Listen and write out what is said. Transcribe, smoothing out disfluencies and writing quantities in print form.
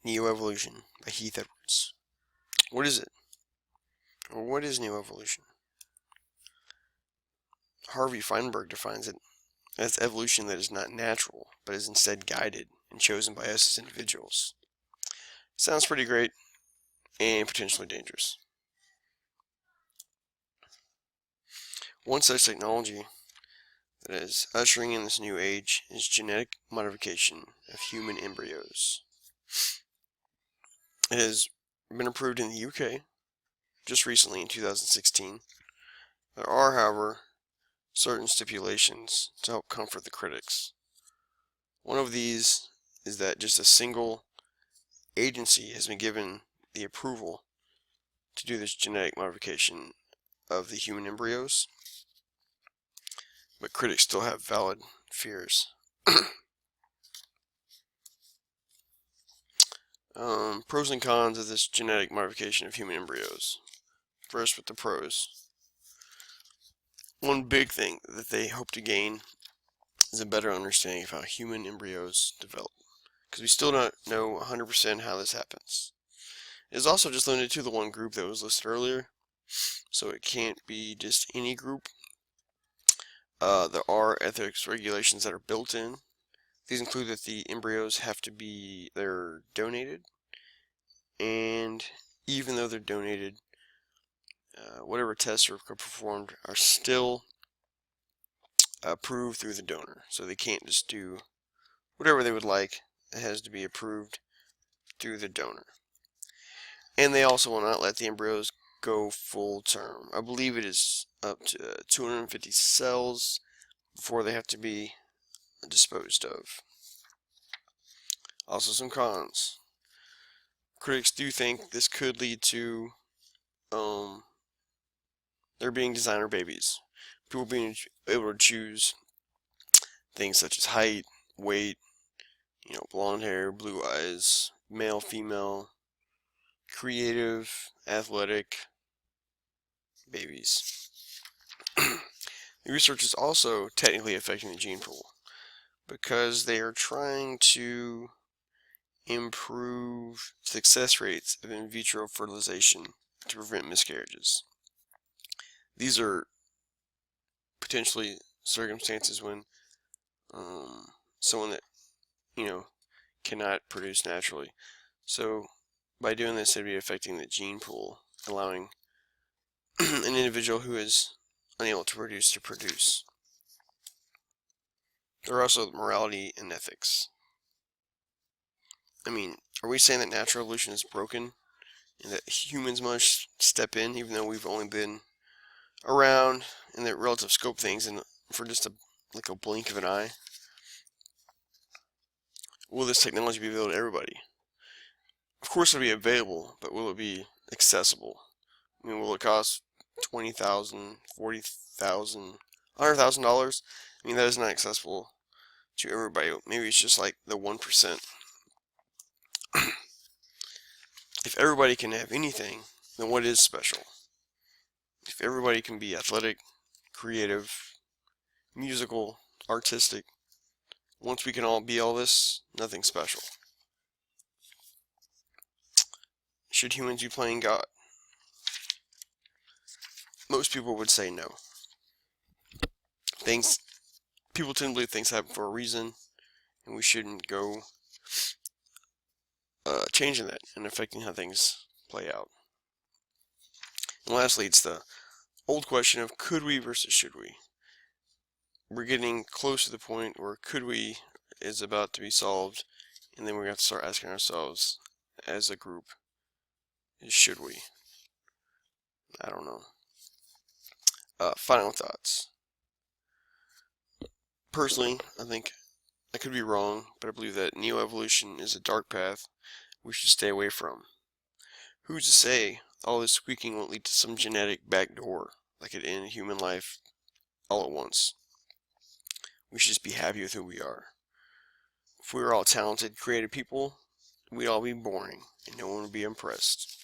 Neoevolution by Heath Edwards. What is it? Or what is neoevolution? Harvey Feinberg defines it as evolution that is not natural, but is instead guided and chosen by us as individuals. Sounds pretty great and potentially dangerous. One such technology that is ushering in this new age is genetic modification of human embryos. It has been approved in the UK just recently in 2016. There are, however, certain stipulations to help comfort the critics. One of these is that just a single agency has been given the approval to do this genetic modification of the human embryos, but critics still have valid fears. Pros and cons of this genetic modification of human embryos. First, with the pros. One big thing that they hope to gain is a better understanding of how human embryos develop, because we still don't know 100% how this happens. It is also just limited to the one group that was listed earlier, so it can't be just any group. There are ethics regulations that are built in. These include that the embryos have to be donated, and even though they're donated, whatever tests are performed are still approved through the donor. So they can't just do whatever they would like. It has to be approved through the donor. And they also will not let the embryos go full term. I believe it is up to 250 cells before they have to be disposed of. Also some cons. Critics do think this could lead to there being designer babies. People being able to choose things such as height, weight, blonde hair, blue eyes, male, female, creative, athletic babies. The research is also technically affecting the gene pool because they are trying to improve success rates of in vitro fertilization to prevent miscarriages. These are potentially circumstances when someone that cannot produce naturally. So by doing this, it'd be affecting the gene pool, allowing an individual who is unable to produce. There are also morality and ethics. I mean, are we saying that natural evolution is broken and that humans must step in, even though we've only been around in the relative scope of things and for just a blink of an eye? Will this technology be available to everybody? Of course it'll be available, but will it be accessible? I mean, will it cost $20,000, $40,000, $100,000? I mean, that is not accessible to everybody. Maybe it's just like the 1%. If everybody can have anything, then what is special? If everybody can be athletic, creative, musical, artistic, once we can all be all this, nothing special. Should humans be playing God? Most people would say no. People tend to believe things happen for a reason, and we shouldn't go changing that and affecting how things play out. And lastly, it's the old question of could we versus should we. We're getting close to the point where could we is about to be solved, and then we're going to have to start asking ourselves as a group, is should we? I don't know. Final thoughts. Personally, I think I could be wrong, but I believe that neoevolution is a dark path we should stay away from. Who's to say all this squeaking won't lead to some genetic backdoor, like it in human life, all at once? We should just be happy with who we are. If we were all talented, creative people, we'd all be boring, and no one would be impressed.